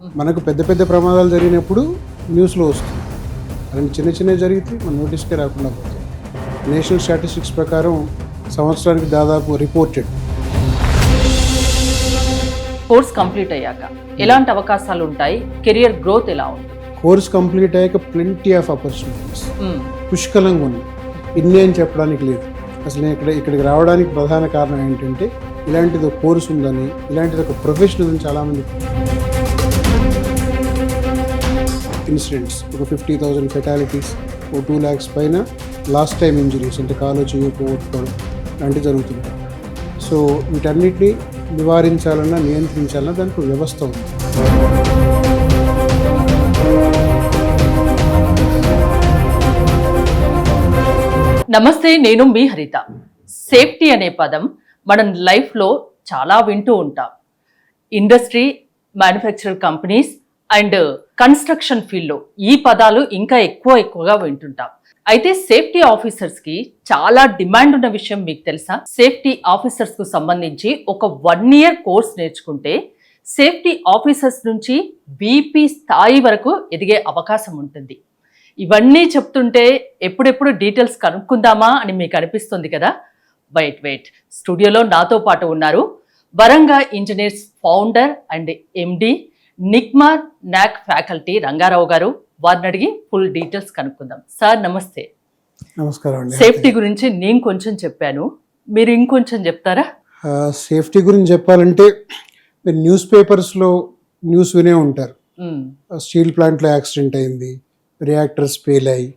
మనకు పెద్ద పెద్ద ప్రమాదాలు జరిగినప్పుడు న్యూస్లో వస్తుంది. అలాంటి చిన్న చిన్నవి జరిగితే మన నోటీస్కే రాకుండా పోతాయి. నేషనల్ స్టాటిస్టిక్స్ ప్రకారం సంవత్సరానికి దాదాపు రిపోర్టెడ్ కోర్స్ కంప్లీట్ అయ్యాక ఎలాంటి అవకాశాలు ఉంటాయి, కెరియర్ గ్రోత్ ఎలా ఉంటుంది? కోర్స్ కంప్లీట్ అయ్యాక ప్లెంటీ ఆఫ్ ఆపర్చునిటీస్ పుష్కలంగా ఉన్నాయి. ఇన్ని అని చెప్పడానికి లేదు. అసలు నేను ఇక్కడికి రావడానికి ప్రధాన కారణం ఏంటంటే ఇలాంటిది ఒక కోర్స్ ఉందని, ఇలాంటిది ఒక ప్రొఫెషన్ ఉందని చాలామంది. ఇన్సిడెంట్స్ ఒక 50,000 ఫెటాలిటీస్, ఓ 2 lakhs పైన లాస్ట్ టైం ఇంజరీస్ అంటే కాలు చెయ్యి పోగొట్టుకోవడం లాంటివి జరుగుతుంది. సో వీటన్నిటిని నివారించాలన్నా నియంత్రించాలన్నా దానికి ఒక వ్యవస్థ ఉంది. నమస్తే, నేను మీ హరిత. సేఫ్టీ అనే పదం మనం లైఫ్లో చాలా వింటూ ఉంటాం. Industry, manufacturer companies and construction ఫీల్డ్లో ఈ పదాలు ఇంకా ఎక్కువగా వింటుంటాం. అయితే సేఫ్టీ ఆఫీసర్స్కి చాలా డిమాండ్ ఉన్న విషయం మీకు తెలుసా? సేఫ్టీ ఆఫీసర్స్కు సంబంధించి ఒక 1 year కోర్స్ నేర్చుకుంటే సేఫ్టీ ఆఫీసర్స్ నుంచి VP స్థాయి వరకు ఎదిగే అవకాశం ఉంటుంది. ఇవన్నీ చెప్తుంటే ఎప్పుడెప్పుడు డీటెయిల్స్ కనుక్కుందామా అని మీకు అనిపిస్తుంది కదా. వెయిట్ స్టూడియోలో నాతో పాటు ఉన్నారు వరంగా ఇంజనీర్స్ ఫౌండర్ అండ్ MD, నిగ్మా నాక్ ఫ్యాకల్టీ రంగారావు గారు. వారిని అడిగి ఫుల్ డీటెయిల్స్ కనుక్కుందాం. సార్ నమస్తే. నమస్కారం అండి. సేఫ్టీ గురించి నేను కొంచెం చెప్పాను, మీరు ఇంకొంచెం చెప్తారా? సేఫ్టీ గురించి చెప్పాలంటే మీరు న్యూస్ పేపర్స్లో న్యూస్ వినే ఉంటారు. స్టీల్ ప్లాంట్లో యాక్సిడెంట్ అయింది, రియాక్టర్స్ ఫెయిల్ అయ్యి,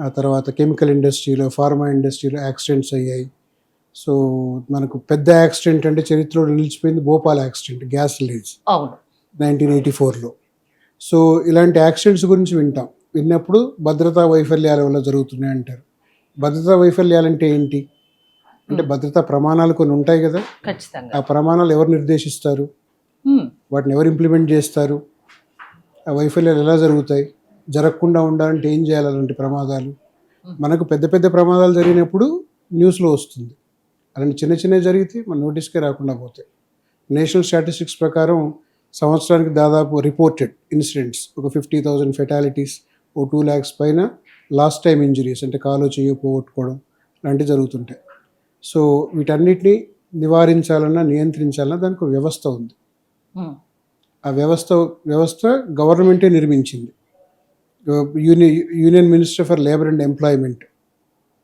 ఆ తర్వాత కెమికల్ ఇండస్ట్రీలో, ఫార్మా ఇండస్ట్రీలో యాక్సిడెంట్స్ అయ్యాయి. సో మనకు పెద్ద యాక్సిడెంట్ అంటే చరిత్రలో నిలిచిపోయింది భోపాల్ యాక్సిడెంట్, గ్యాస్ లీడ్స్, అవును, 1984లో. సో ఇలాంటి యాక్సిడెంట్స్ గురించి విన్నప్పుడు భద్రతా వైఫల్యాల వల్ల జరుగుతున్నాయి అంటారు. భద్రతా వైఫల్యాలంటే ఏంటి అంటే భద్రతా ప్రమాణాలు కొన్ని ఉంటాయి కదా. ఖచ్చితంగా ఆ ప్రమాణాలు ఎవరు నిర్దేశిస్తారు, వాటిని ఎవరు ఇంప్లిమెంట్ చేస్తారు, ఆ వైఫల్యాలు ఎలా జరుగుతాయి, జరగకుండా ఉండాలంటే ఏం చేయాలి? అలాంటి ప్రమాదాలు మనకు పెద్ద పెద్ద ప్రమాదాలు జరిగినప్పుడు న్యూస్లో వస్తుంది. అలాంటి చిన్న చిన్నవి జరిగితే మన నోటీస్కే రాకుండా పోతాయి. నేషనల్ స్టాటిస్టిక్స్ ప్రకారం సంవత్సరానికి దాదాపు రిపోర్టెడ్ ఇన్సిడెంట్స్ ఒక 50,000 ఫెటాలిటీస్, ఓ 2 lakhs పైన లాస్ట్ టైం ఇంజరీస్ అంటే కాలు చెయ్యి పోగొట్టుకోవడం లాంటివి జరుగుతుంటాయి. సో వీటన్నిటిని నివారించాలన్నా నియంత్రించాలన్నా దానికి ఒక వ్యవస్థ ఉంది. ఆ వ్యవస్థ గవర్నమెంటే నిర్మించింది. Union minister for labour and employment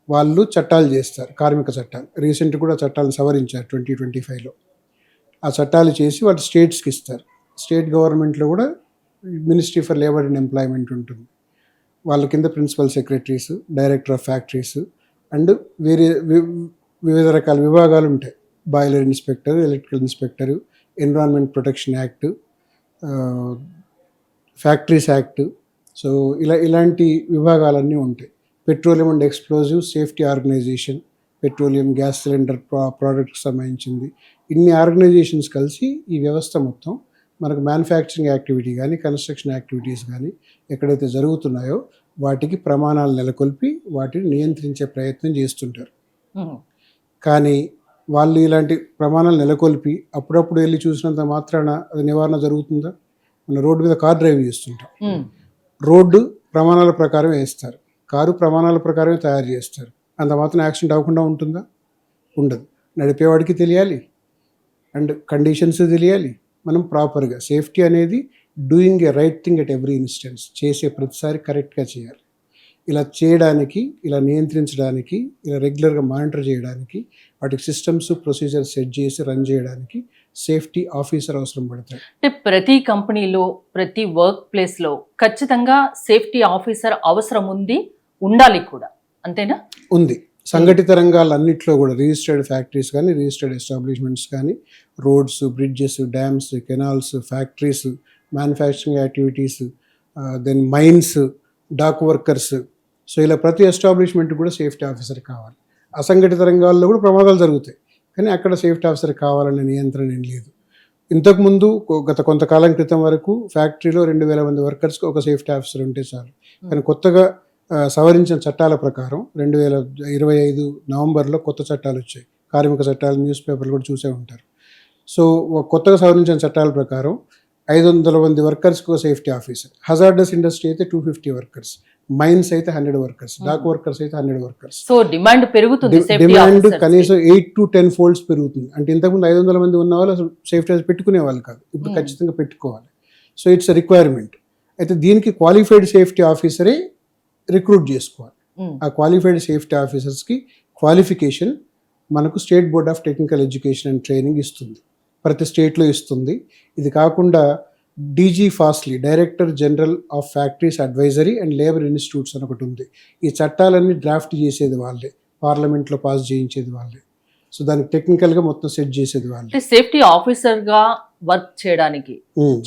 వాళ్ళు చట్టాలు చేస్తారు, కార్మిక చట్టాలు. రీసెంట్ కూడా చట్టాలను సవరించారు 2025లో. ఆ చట్టాలు చేసి వాళ్ళు స్టేట్స్కి ఇస్తారు. స్టేట్ గవర్నమెంట్లో కూడా ministry for labour and employment ఉంటుంది. వాళ్ళ కింద principal secretaries, director of factories and వివిధ రకాల విభాగాలు ఉంటాయి. Boiler inspector, electrical inspector, environment protection act, factories act. So ఇలాంటి విభాగాలన్నీ ఉంటాయి. Petroleum and explosive safety organisation, petroleum, gas cylinder ప్రోడక్ట్కి సంబంధించింది. ఇన్ని ఆర్గనైజేషన్స్ కలిసి ఈ వ్యవస్థ మొత్తం మనకు మ్యానుఫ్యాక్చరింగ్ యాక్టివిటీ కానీ, కన్స్ట్రక్షన్ యాక్టివిటీస్ కానీ ఎక్కడైతే జరుగుతున్నాయో వాటికి ప్రమాణాలు నెలకొల్పి వాటిని నియంత్రించే ప్రయత్నం చేస్తుంటారు. కానీ వాళ్ళు ఇలాంటి ప్రమాణాలు నెలకొల్పి అప్పుడప్పుడు వెళ్ళి చూసినంత మాత్రాన అది నివారణ జరుగుతుందా? మన రోడ్డు మీద కార్ డ్రైవ్ చేస్తుంటాం, రోడ్డు ప్రమాణాల ప్రకారం వేస్తారు, కారు ప్రమాణాల ప్రకారమే తయారు చేస్తారు. అంత మాత్రం యాక్సిడెంట్ అవ్వకుండా ఉంటుందా? ఉండదు. నడిపేవాడికి తెలియాలి అండ్ కండిషన్స్ తెలియాలి. మనం ప్రాపర్గా సేఫ్టీ అనేది doing a right thing at every instance, చేసే ప్రతిసారి కరెక్ట్గా చేయాలి. ఇలా చేయడానికి, ఇలా నియంత్రించడానికి, ఇలా రెగ్యులర్గా మానిటర్ చేయడానికి, వాటికి సిస్టమ్స్, ప్రొసీజర్స్ సెట్ చేసి రన్ చేయడానికి సేఫ్టీ ఆఫీసర్ అవసరం పడతాయి. అంటే ప్రతి కంపెనీలో, ప్రతి వర్క్ ప్లేస్లో ఖచ్చితంగా సేఫ్టీ ఆఫీసర్ అవసరం ఉంది, ఉండాలి కూడా, అంతేనా? ఉంది. సంఘటిత రంగాలన్నింటిలో కూడా రిజిస్టర్డ్ ఫ్యాక్టరీస్ కానీ, రిజిస్టర్డ్ ఎస్టాబ్లిష్మెంట్స్ కానీ, roads, bridges, dams, canals, factories, manufacturing activities, then mines, dock workers. So ఇలా ప్రతి ఎస్టాబ్లిష్మెంట్ కూడా సేఫ్టీ ఆఫీసర్ కావాలి. అసంఘటిత రంగాల్లో కూడా ప్రమాదాలు జరుగుతాయి, కానీ అక్కడ సేఫ్టీ ఆఫీసర్ కావాలనే నియంత్రణ ఏం లేదు. ఇంతకుముందు గత కొంతకాలం క్రితం వరకు ఫ్యాక్టరీలో 2,000 మంది వర్కర్స్కి ఒక సేఫ్టీ ఆఫీసర్ ఉంటే చాలు. కానీ కొత్తగా సవరించిన చట్టాల ప్రకారం 2025 నవంబర్లో కొత్త చట్టాలు వచ్చాయి. కార్మిక చట్టాలు న్యూస్ పేపర్లు కూడా చూసే ఉంటారు. సో కొత్తగా సవరించిన చట్టాల ప్రకారం 500 మంది వర్కర్స్కి ఒక సేఫ్టీ ఆఫీసర్, హజార్డస్ ఇండస్ట్రీ అయితే 250 వర్కర్స్, మైన్స్ అయితే 100 వర్కర్స్, డాక్ వర్కర్స్ అయితే 100 వర్కర్స్. సో డిమాండ్ పెరుగుతుంది డిమాండ్ కనీసం 8 to 10 folds పెరుగుతుంది. అంటే ఇంతకుముందు 500 మంది ఉన్న వాళ్ళు అసలు సేఫ్టీ ఆఫీసర్ పెట్టుకునే వాళ్ళు కాదు, ఇప్పుడు ఖచ్చితంగా పెట్టుకోవాలి. So it's requirement. అయితే దీనికి క్వాలిఫైడ్ సేఫ్టీ ఆఫీసరే రిక్రూట్ చేసుకోవాలి. ఆ క్వాలిఫైడ్ సేఫ్టీ ఆఫీసర్స్కి క్వాలిఫికేషన్ మనకు state board of technical education and training ఇస్తుంది, ప్రతి స్టేట్లో ఇస్తుంది. ఇది కాకుండా DG fastly, director general of factories advisory and labour institutes అని ఒకటి ఉంది. ఈ చట్టాలన్నీ డ్రాఫ్ట్ చేసేది వాళ్ళే, పార్లమెంట్లో పాస్ చేయించేది వాళ్ళే. సో దానికి టెక్నికల్గా మొత్తం సెట్ చేసేది వాళ్ళే. సేఫ్టీ ఆఫీసర్గా వర్క్ చేయడానికి,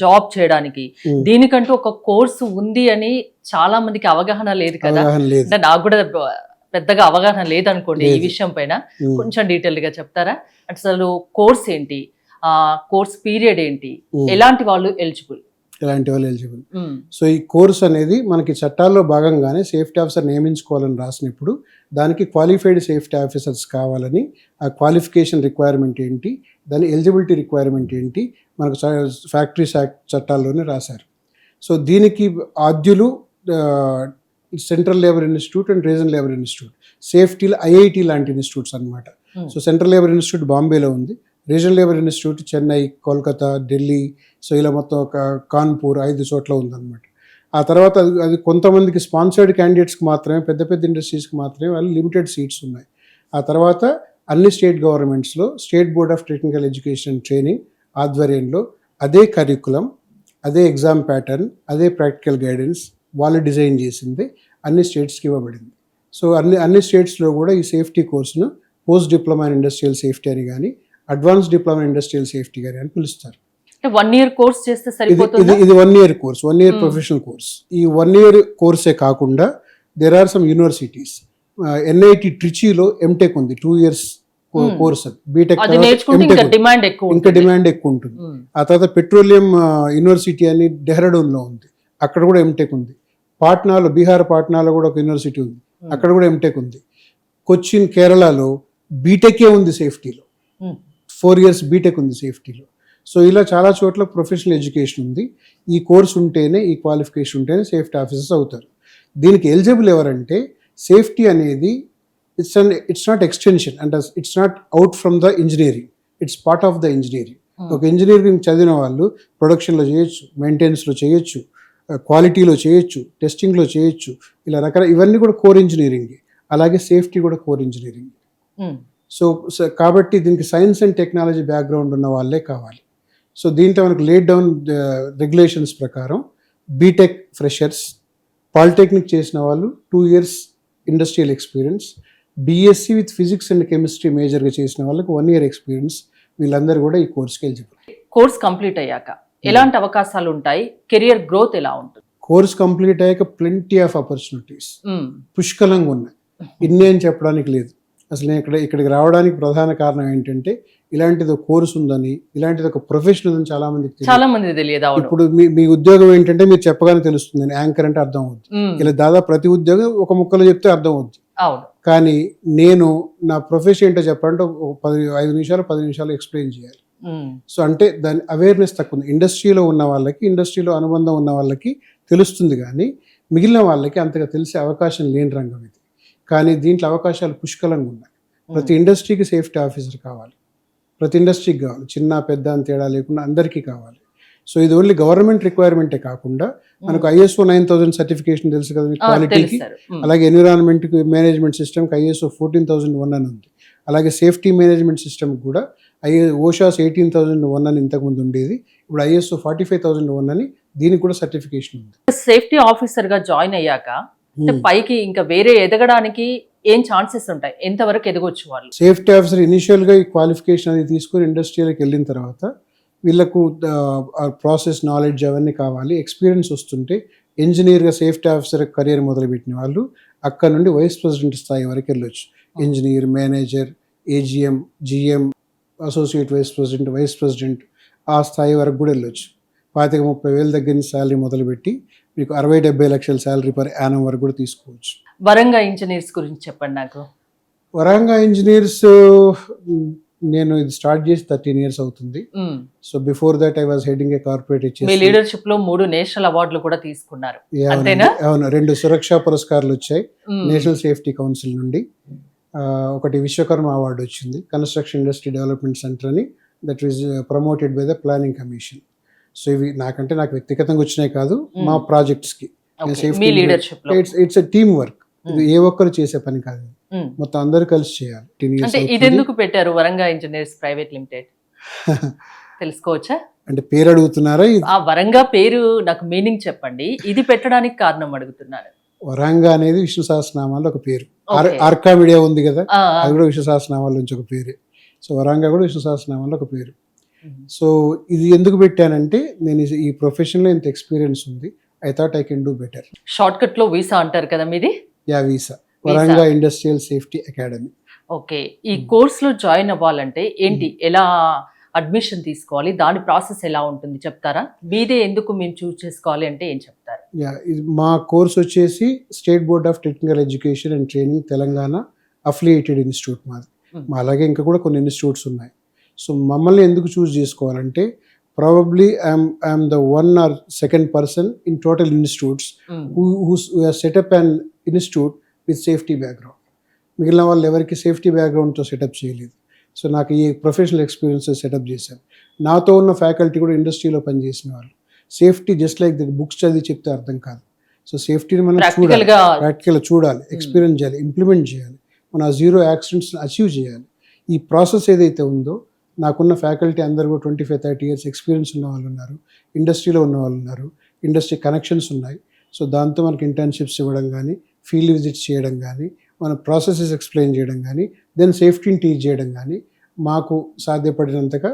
జాబ్ చేయడానికి దీనికంటూ ఒక కోర్సు ఉంది అని చాలా మందికి అవగాహన లేదు కదా. అంటే నాకు కూడా పెద్దగా అవగాహన లేదనుకోండి ఈ విషయం పైన. కొంచెం డీటెయిల్ గా చెప్తారా? అసలు కోర్స్ ఏంటి, కోర్స్ పీరియడ్ ఏంటి, ఎలాంటి వాళ్ళు ఎలిజిబుల్? సో ఈ కోర్స్ అనేది మనకి చట్టాల్లో భాగంగానే సేఫ్టీ ఆఫీసర్ నియమించుకోవాలని రాసినప్పుడు దానికి క్వాలిఫైడ్ సేఫ్టీ ఆఫీసర్స్ కావాలని, ఆ క్వాలిఫికేషన్ రిక్వైర్మెంట్ ఏంటి, దాని ఎలిజిబిలిటీ రిక్వైర్మెంట్ ఏంటి మనకు ఫ్యాక్టరీస్ యాక్ట్ చట్టాల్లోనే రాశారు. సో దీనికి ఆద్యులు central labour institute and regional labour institute, సేఫ్టీలో ఐఐటి లాంటి ఇన్స్టిట్యూట్స్ అనమాట. సో సెంట్రల్ లేబర్ ఇన్స్టిట్యూట్ బాంబేలో ఉంది, regional labour institute Chennai, Kolkata, Delhi, so ఇలా మొత్తం ఒక కాన్పూర్ 5 చోట్ల ఉందన్నమాట. ఆ తర్వాత అది కొంతమందికి స్పాన్సర్డ్ క్యాండిడేట్స్కి మాత్రమే, పెద్ద పెద్ద ఇండస్ట్రీస్కి మాత్రమే వాళ్ళు లిమిటెడ్ సీట్స్ ఉన్నాయి. ఆ తర్వాత అన్ని స్టేట్ గవర్నమెంట్స్లో state board of technical education and training ఆధ్వర్యంలో అదే కరికులం, అదే ఎగ్జామ్ ప్యాటర్న్, అదే ప్రాక్టికల్ గైడెన్స్ వాళ్ళు డిజైన్ చేసింది అన్ని స్టేట్స్కి ఇవ్వబడింది. సో అన్ని స్టేట్స్లో కూడా ఈ సేఫ్టీ కోర్సును post diploma in industrial safety అని కానీ, advance diploma in industrial safety కానీ అని పిలుస్తారు. 1 year కోర్స్ చేస్తే సరిపోతుంది. ఇది 1 year course, 1 year professional course. ఈ 1 year కోర్సే కాకుండా there are some universities. NIT ట్రిచీలో ఎంటెక్ ఉంది, 2 years కోర్స్. బీటెక్ ఇంకా డిమాండ్ ఎక్కువ ఉంటుంది. ఆ తర్వాత పెట్రోలియం యూనివర్సిటీ అని డెహ్రాడూన్లో ఉంది, అక్కడ కూడా ఎంటెక్ ఉంది. పాట్నాలో, బీహార్ పాట్నాలో కూడా ఒక యూనివర్సిటీ ఉంది, అక్కడ కూడా ఎంటెక్ ఉంది. కొచ్చిన్ కేరళలో బీటెకే ఉంది సేఫ్టీలో, 4 years బీటెక్ ఉంది సేఫ్టీలో. సో ఇలా చాలా చోట్ల ప్రొఫెషనల్ ఎడ్యుకేషన్ ఉంది. ఈ కోర్స్ ఉంటేనే, ఈ క్వాలిఫికేషన్ ఉంటేనే సేఫ్టీ ఆఫీసర్స్ అవుతారు. దీనికి ఎలిజిబుల్ ఎవరంటే, సేఫ్టీ అనేది it's not extension and it's not out from the engineering, it's part of the engineering. ఒక ఇంజనీరింగ్ చదివిన వాళ్ళు ప్రొడక్షన్లో చేయొచ్చు, మెయింటెనెన్స్లో చేయొచ్చు, క్వాలిటీలో చేయొచ్చు, టెస్టింగ్లో చేయొచ్చు, ఇలా ఇవన్నీ కూడా కోర్ ఇంజనీరింగ్. అలాగే సేఫ్టీ కూడా కోర్ ఇంజనీరింగ్. సో కాబట్టి దీనికి సైన్స్ అండ్ టెక్నాలజీ బ్యాక్గ్రౌండ్ ఉన్న వాళ్ళే కావాలి. సో దీంట్లో మనకు లేట్ డౌన్ రెగ్యులేషన్స్ ప్రకారం బీటెక్ ఫ్రెషర్స్, పాలిటెక్నిక్ చేసిన వాళ్ళు 2 years industrial experience, BSc with physics and chemistry మేజర్గా చేసిన వాళ్ళకి 1 year ఎక్స్పీరియన్స్, వీళ్ళందరూ కూడా ఈ కోర్స్కి ఎలిజిబుల్. కోర్స్ కంప్లీట్ అయ్యాక ఎలాంటి అవకాశాలు ఉంటాయి, కెరియర్ గ్రోత్ ఎలా ఉంటుంది? కోర్స్ కంప్లీట్ అయ్యాక ప్లెంటీ ఆఫ్ ఆపర్చునిటీస్ పుష్కలంగా ఉన్నాయి. ఇన్ని అని చెప్పడానికి లేదు. అసలు నేను ఇక్కడికి రావడానికి ప్రధాన కారణం ఏంటంటే, ఇలాంటిది ఒక కోర్స్ ఉందని, ఇలాంటిది ఒక ప్రొఫెషన్ ఉందని చాలా మందికి తెలియదు. ఇప్పుడు మీ ఉద్యోగం ఏంటంటే మీరు చెప్పగానే తెలుస్తుంది, యాంకర్ అంటే అర్థం అవుతుంది. ఇలా దాదాపు ప్రతి ఉద్యోగం ఒక ముక్కలో చెప్తే అర్థం అవుతుంది. కానీ నేను నా ప్రొఫెషన్ ఏంటో చెప్పాలంటే 5 నిమిషాలు 10 నిమిషాలు ఎక్స్ప్లెయిన్ చేయాలి. సో అంటే దాని అవేర్నెస్ తక్కువ ఉంది. ఇండస్ట్రీలో ఉన్న వాళ్ళకి, ఇండస్ట్రీలో అనుబంధం ఉన్న వాళ్ళకి తెలుస్తుంది, కానీ మిగిలిన వాళ్ళకి అంతగా తెలిసే అవకాశం లేని రంగం ఇది. కానీ దీంట్లో అవకాశాలు పుష్కలంగా ఉన్నాయి. ప్రతి ఇండస్ట్రీకి సేఫ్టీ ఆఫీసర్ కావాలి, ప్రతి ఇండస్ట్రీకి కావాలి, చిన్న పెద్ద అని తేడా లేకుండా అందరికీ కావాలి. సో ఇది ఓన్లీ గవర్నమెంట్ రిక్వైర్మెంటే కాకుండా మనకు ISO 9000 సర్టిఫికేషన్ తెలుసు కదా క్వాలిటీకి, అలాగే ఎన్విరాన్మెంట్ మేనేజ్మెంట్ సిస్టమ్కి ISO 14001 అని ఉంది. అలాగే సేఫ్టీ మేనేజ్మెంట్ సిస్టమ్ కూడా OSHAS 18001 అని ఇంతకుముందు ఉండేది, ఇప్పుడు ISO 45001 అని దీనికి కూడా సర్టిఫికేషన్ ఉంది. సేఫ్టీ ఆఫీసర్గా జాయిన్ అయ్యాక పైకి ఇంకా వేరే ఎదగడానికి ఏం ఛాన్సెస్ ఉంటాయి, ఎంతవరకు ఎదగొచ్చు వాళ్ళు? సేఫ్టీ ఆఫీసర్ ఇనిషియల్గా ఈ క్వాలిఫికేషన్ అది తీసుకొని ఇండస్ట్రీలోకి వెళ్ళిన తర్వాత వీళ్ళకు ప్రాసెస్ నాలెడ్జ్ అవన్నీ కావాలి. ఎక్స్పీరియన్స్ వస్తుంటే ఇంజనీర్గా సేఫ్టీ ఆఫీసర్ కెరీర్ మొదలుపెట్టిన వాళ్ళు అక్కడ నుండి వైస్ ప్రెసిడెంట్ స్థాయి వరకు వెళ్ళొచ్చు. Engineer, manager, AGM, GM, associate vice president, vice president, ఆ స్థాయి వరకు కూడా వెళ్ళొచ్చు. 25-30 వేల దగ్గర నుంచి శాలరీ మొదలుపెట్టి మీకు 60-70 లక్షల శాలరీ పర్ యానం వరకు కూడా తీసుకోవచ్చు. వరంగా ఇంజనీర్స్ గురించి చెప్పండి నాకు. వరంగా ఇంజనీర్స్ నేను ఇది స్టార్ట్ చేసి 13 years అవుతుంది. So before that I was heading A corporate me leadership లో 3 నేషనల్ అవార్డులు కూడా తీసుకున్నారు. అంతేనా? అవును, 2 సురక్షా పురస్కారాలు వచ్చాయి నేషనల్ సేఫ్టీ కౌన్సిల్ నుండి. ఒకటి విశ్వకర్మ అవార్డు వచ్చింది, కన్స్ట్రక్షన్ ఇండస్ట్రీ డెవలప్మెంట్ సెంటర్ అని, that is promoted by the planning commission. So ఇవి నాకు వ్యక్తిగతంగా వచ్చినాయి కాదు, మా ప్రాజెక్ట్స్ కి. మీ లీడర్షిప్ లో ఇట్స్ టీమ్ వర్క్, ఇది ఏ ఒక్కరు చేసే పని కాదు, మొత్తం అందరు కలిసి చేయాలి. 10 years అంటే ఇది ఎందుకు పెట్టారు వరంగా ఇంజనీర్స్ ప్రైవేట్ లిమిటెడ్? తెలుసుకోవచ్చా? అంటే పేరు అడుగుతున్నారా? ఆ వరంగా పేరు నాకు మీనింగ్ చెప్పండి, ఇది పెట్టడానికి కారణం అడుగుతున్నారు. వరంగా అనేది విష్ణు సహస్రనామాల్లో ఒక పేరు. ఆర్కా మీడియా ఉంది కదా, అది కూడా విష్ణు సహస్రనామాల నుంచి ఒక పేరే. సో వరంగా కూడా విష్ణు సహస్రనామాల్లో ఒక పేరు. సో ఇది ఎందుకు పెట్టానంటే, నేను ఈ ప్రొఫెషన్లో ఇంత ఎక్స్పీరియన్స్ ఉంది, I thought I can do better. Short cut లో వీసా అంటారు కదా మీది? యా, వీసా, వరంగా ఇండస్ట్రియల్ సేఫ్టీ అకాడమీ. ఓకే, ఈ కోర్స్ లో జాయిన్ అవ్వాలంటే ఏంటి, ఎలా అడ్మిషన్ తీసుకోవాలి, దాని ప్రాసెస్ ఎలా ఉంటుంది చెప్తారా? మీదే ఎందుకు మేము చూస్ చేసుకోవాలి అంటే ఏం చెప్తారు? యా, మా కోర్స్ వచ్చేసి state board of technical education and training Telangana affiliated institute మాది. అలాగే ఇంకా కూడా కొన్ని ఇన్స్టిట్యూట్స్ ఉన్నాయి. సో మమ్మల్ని ఎందుకు చూస్ చేసుకోవాలంటే, probably I'm the 1 or 2nd person in total institutes who have set up an institute with safety background. మిగిలిన వాళ్ళు ఎవరికి సేఫ్టీ బ్యాక్గ్రౌండ్తో సెటప్ చేయలేదు. సో నాకు ఈ ప్రొఫెషనల్ ఎక్స్పీరియన్స్ సెటప్ చేశాను. నాతో ఉన్న ఫ్యాకల్టీ కూడా ఇండస్ట్రీలో పనిచేసిన వాళ్ళు. Safety just like the books చదివి చెప్తే అర్థం కాదు. సో సేఫ్టీని మనం ప్రాక్టికల్గా చూడాలి, ఎక్స్పీరియన్స్ చేయాలి, ఇంప్లిమెంట్ చేయాలి, మన 0 accidents అచీవ్ చేయాలి. ఈ ప్రాసెస్ ఏదైతే ఉందో, నాకున్న ఫ్యాకల్టీ అందరూ కూడా 25-30 years ఎక్స్పీరియన్స్ ఉన్న వాళ్ళు ఉన్నారు, ఇండస్ట్రీలో ఉన్న వాళ్ళు ఉన్నారు, ఇండస్ట్రీ కనెక్షన్స్ ఉన్నాయి. సో దాంతో మనకి ఇంటర్న్షిప్స్ ఇవ్వడం కానీ, ఫీల్డ్ విజిట్స్ చేయడం కానీ, మన ప్రాసెసెస్ ఎక్స్ప్లెయిన్ చేయడం కానీ, దెన్ సేఫ్టీని టీచ్ చేయడం కానీ, మాకు సాధ్యపడినంతగా,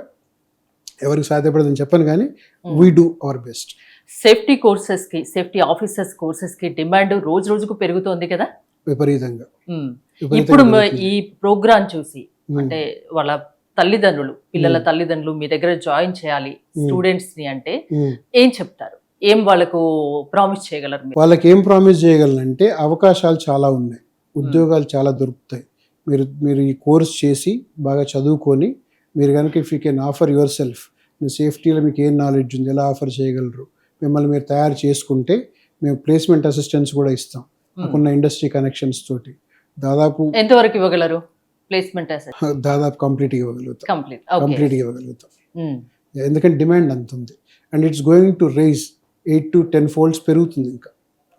ఎవరికి సాధ్యపడదని చెప్పను కానీ we do our best. Safety కోర్సెస్కి, సేఫ్టీ ఆఫీసర్స్ కోర్సెస్కి డిమాండ్ రోజు రోజుకు పెరుగుతోంది కదా, విపరీతంగా. ఇప్పుడు ఈ ప్రోగ్రామ్ చూసి అంటే వాళ్ళ తల్లిదండ్రులు, పిల్లల తల్లిదండ్రులు మీ దగ్గర జాయిన్ చేయాలి స్టూడెంట్స్ ని అంటే ఏం చెప్తారు? ఏం వాళ్ళకు ప్రామిస్ చేయగలరు? వాళ్ళకి ఏం ప్రామిస్ చేయగలనంటే, అవకాశాలు చాలా ఉన్నాయి, ఉద్యోగాలు చాలా దొరుకుతాయి. మీరు ఈ కోర్స్ చేసి బాగా చదువుకొని, మీరు కనుక if you can offer yourself, మీ సేఫ్టీలో మీకు ఏం నాలెడ్జ్ ఉంది, ఎలా ఆఫర్ చేయగలరు, మిమ్మల్ని మీరు తయారు చేసుకుంటే మేము ప్లేస్మెంట్ అసిస్టెన్స్ కూడా ఇస్తాం. నాకున్న ఇండస్ట్రీ కనెక్షన్స్ తోటి దాదాపు ఎంతవరకు ఇవ్వగలరు ప్లేస్మెంట్? దాదాపు కంప్లీట్గా ఇవ్వగలుగుతాం. ఎందుకంటే డిమాండ్ అంత ఉంది, and it's going to rise 8 to 10 folds పెరుగుతుంది. ఇంకా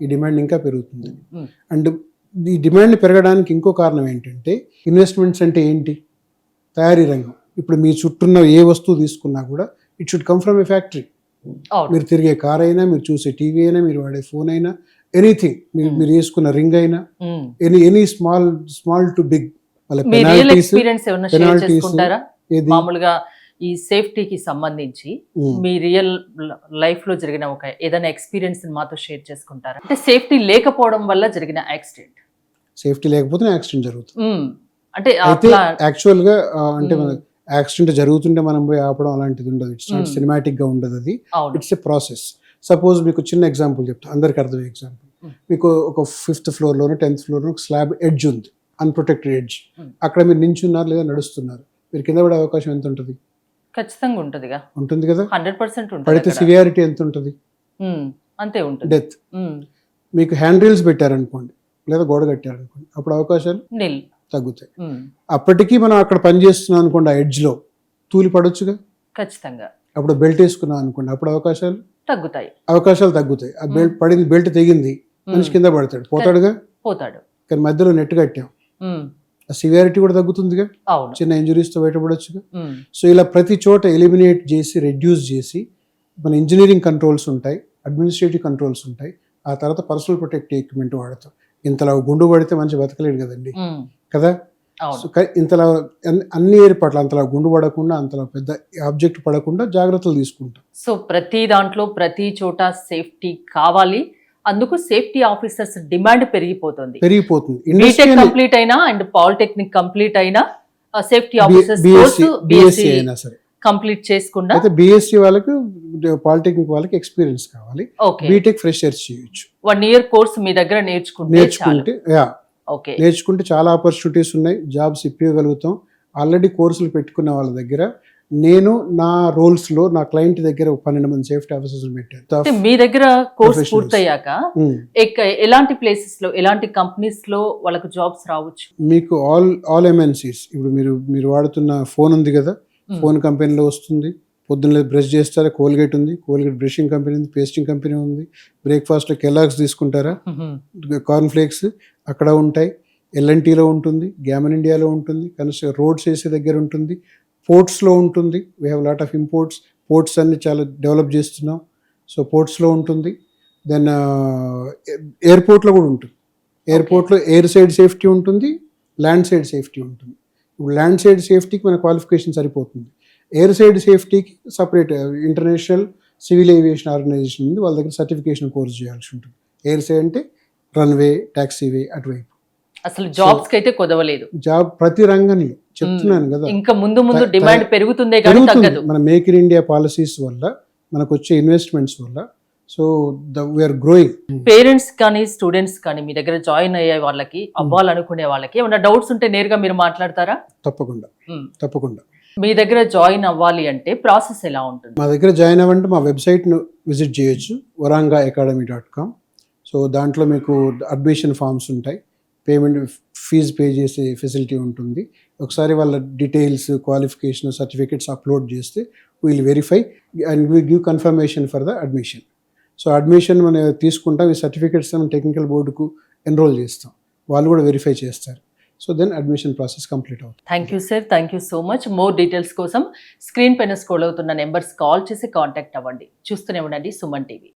ఈ డిమాండ్ ఇంకా పెరుగుతుంది. అండ్ ఈ డిమాండ్ పెరగడానికి ఇంకో కారణం ఏంటంటే, ఇన్వెస్ట్మెంట్స్ అంటే ఏంటి? తయారీ రంగం. ఇప్పుడు మీ చుట్టూన్న ఏ వస్తువు తీసుకున్నా కూడా it should come from A factory. మీరు తిరిగే కార్ అయినా, మీరు చూసే టీవీ అయినా, మీరు వాడే ఫోన్ అయినా, ఎనీథింగ్, మీరు వేసుకున్న రింగ్ అయినా, ఎనీ స్మాల్ టు బిగ్, మామూలుగా ఈ సేఫ్టీకి సంబంధించి మీ రియల్ లైఫ్ లో జరిగిన ఒక ఏదైనా ఎక్స్పీరియన్స్ మాతో షేర్ చేసుకుంటారా? అంటే సేఫ్టీ లేకపోవడం వల్ల జరిగిన యాక్సిడెంట్. సేఫ్టీ లేకపోతే యాక్సిడెంట్ జరుగుతుంది. అంటే యాక్చువల్ గా అంటే యాక్సిడెంట్ జరుగుతుంటే మనం పోయి ఆపడం అలాంటిది ఉండదు. ఇట్స్ నాట్ సినిమాటిక్ గా ఉండదు, అది ఇట్స్ ఎ ప్రాసెస్. సపోజ్ మీకు చిన్న ఎగ్జాంపుల్ చెప్తా, అందరికి అర్థమయ్యే ఎగ్జాంపుల్. మీకు ఒక 5th floor లోనో 10th floor లోనో స్లాబ్ ఎడ్జ్ ఉంది, అన్ప్రొటెక్టెడ్ ఎడ్జ్. అక్కడ మీరు నించున్నారు లేదా నడుస్తున్నారు, మీరు కింద పడే అవకాశం ఎంత ఉంటుంది? ఖచ్చితంగా ఉంటుంది కదా, 100% ఉంటుంది. పడితే సివియారిటీ ఎంత ఉంటుంది? అంతే ఉంటుంది. డెత్. మీకు హ్యాండ్ రీల్స్ పెట్టారనుకోండి, లేదా గోడ కట్టారనుకోండి, అప్పుడు అవకాశాలు తగ్గుతాయి. అప్పటికీ మనం అక్కడ పని చేస్తున్నాం అనుకోండి, ఆ ఎడ్జ్ లో తూలి పడొచ్చుగా ఖచ్చితంగా. అప్పుడు బెల్ట్ వేసుకున్నాం అనుకోండి, అప్పుడు అవకాశాలు తగ్గుతాయి. ఆ పడింది, బెల్ట్ తెగింది, మనిషి కింద పడతాడు, పోతాడు. కానీ మధ్యలో నెట్ కట్టాం, ఆ సివియారిటీ కూడా తగ్గుతుందిగా, చిన్న ఇంజురీస్ తో బయటపడొచ్చుగా. సో ఇలా ప్రతి చోట ఎలిమినేట్ చేసి, రెడ్యూస్ చేసి, మన ఇంజనీరింగ్ కంట్రోల్స్ ఉంటాయి, అడ్మినిస్ట్రేటివ్ కంట్రోల్స్ ఉంటాయి, ఆ తర్వాత పర్సనల్ ప్రొటెక్టివ్ ఎక్విప్మెంట్ వాడతాం. ఇంతలా గుండు పడితే మంచి బతకలేడు కదండి, కదా. ఇంతలా అన్ని ఏర్పాట్లు, అంతలా గుండు పడకుండా, అంతలా పెద్ద ఆబ్జెక్ట్ పడకుండా జాగ్రత్తలు తీసుకుంటాం. సో ప్రతి దాంట్లో, ప్రతి చోట సేఫ్టీ కావాలి. అందుకు సేఫ్టీ ఆఫీసర్స్ డిమాండ్ పెరిగిపోతుంది. బీటెక్ కంప్లీట్ అయినా అండ్ పాలిటెక్నిక్ కంప్లీట్ అయినా సేఫ్టీ ఆఫీసర్స్ BSc అయినా సరే కంప్లీట్ చేసుకున్నా, అయితే BSc వాళ్ళకి, పాలిటెక్నిక్ వాళ్ళకి ఎక్స్పీరియన్స్ కావాలి. బీటెక్ ఫ్రెషర్స్ చేయొచ్చు. 1 year కోర్స్ మీ దగ్గర నేర్చుకుంటే నేర్చుకుంటే చాలా ఆపర్చునిటీస్ ఉన్నాయి, జాబ్స్ ఇప్పగలుగుతాం. ఆల్రెడీ కోర్సులు పెట్టుకున్న వాళ్ళ దగ్గర నేను నా రోల్స్లో నా క్లయింట్ దగ్గర 12 మంది సేఫ్టీ ఆఫీసర్స్ అంటే పెట్టాను. మీ దగ్గర కోర్స్ Professionals. పూర్తయ్యాక ఎలాంటి ప్లేసెస్ లో ఎలాంటి కంపెనీస్ లో వాళ్ళకు జాబ్స్ రావచ్చు? మీకు ఆల్ ఎంఎన్సీస్, ఇప్పుడు మీరు వాడుతున్న ఫోన్ ఉంది కదా, ఫోన్ కంపెనీలో వస్తుంది. పొద్దున్న బ్రష్ చేస్తారా, కోల్గేట్ ఉంది, కోల్గేట్ బ్రషింగ్ కంపెనీ ఉంది, పేస్టింగ్ కంపెనీ ఉంది. బ్రేక్ఫాస్ట్లో కెలాగ్స్ తీసుకుంటారా, కార్న్ ఫ్లేక్స్ అక్కడ ఉంటాయి. ఎల్ఎన్టీలో ఉంటుంది, గ్యామన్ ఇండియాలో ఉంటుంది, రోడ్స్ వేసే దగ్గర ఉంటుంది, పోర్ట్స్లో ఉంటుంది. We have lot of imports, ports అన్ని చాలా డెవలప్ చేస్తున్నాం. సో పోర్ట్స్లో ఉంటుంది. దెన్ ఎయిర్పోర్ట్లో కూడా ఉంటుంది. ఎయిర్పోర్ట్లో ఎయిర్ సైడ్ సేఫ్టీ ఉంటుంది, ల్యాండ్ సైడ్ సేఫ్టీ ఉంటుంది. ఇప్పుడు ల్యాండ్ సైడ్ సేఫ్టీకి మన క్వాలిఫికేషన్ సరిపోతుంది. ఎయిర్ సైడ్ సేఫ్టీకి separate international civil aviation organisation ఉంది, వాళ్ళ దగ్గర సర్టిఫికేషన్ కోర్స్ చేయాల్సి ఉంటుంది. ఎయిర్ సైడ్ అంటే రన్వే, టాక్సీవే అటువైపు. అసలు జాబ్స్ కి అయితే కుదవలేదు. జాబ్ ప్రతి రంగంలో చెప్తున్నాను కదా, ఇంకా ముందు డిమాండ్ పెరుగుతుందే కానీ పెరుగుతుంది. తగ్గదు. మన మేక్ ఇన్ ఇండియా పాలసీస్ వల్ల, మనకు వచ్చే ఇన్వెస్ట్మెంట్స్ వల్ల, సో వీఆర్ గ్రోయింగ్. పేరెంట్స్ కానీ స్టూడెంట్స్ కానీ మీ దగ్గర జాయిన్ అయ్యే వాళ్ళకి, అవ్వాలనుకునే వాళ్ళకి ఏమైనా డౌట్స్ ఉంటే నేరుగా మీరు మాట్లాడతారా? తప్పకుండా. మీ దగ్గర జాయిన్ అవ్వాలి అంటే ప్రాసెస్ ఎలా ఉంటుంది? మా దగ్గర జాయిన్ అవ్వంటే మా వెబ్సైట్ను విజిట్ చేయొచ్చు, warangaacademy.com. సో దాంట్లో మీకు అడ్మిషన్ ఫామ్స్ ఉంటాయి, పేమెంట్ ఫీజు పే చేసే ఫెసిలిటీ ఉంటుంది. ఒకసారి వాళ్ళ డీటెయిల్స్, క్వాలిఫికేషన్, సర్టిఫికేట్స్ అప్లోడ్ చేస్తే we'll verify and we give confirmation for the admission. So admission మనం తీసుకుంటాం, ఈ సర్టిఫికేట్స్ టెక్నికల్ బోర్డుకు ఎన్రోల్ చేస్తాం, వాళ్ళు కూడా వెరిఫై చేస్తారు. So then admission process complete అవుతుంది. Thank you sir, thank you so much. More details కోసం స్క్రీన్ పైన స్క్రోల్ అవుతున్న నెంబర్స్ కాల్ చేసి కాంటాక్ట్ అవ్వండి. చూస్తూనే ఉండండి సుమన్ టీవీ.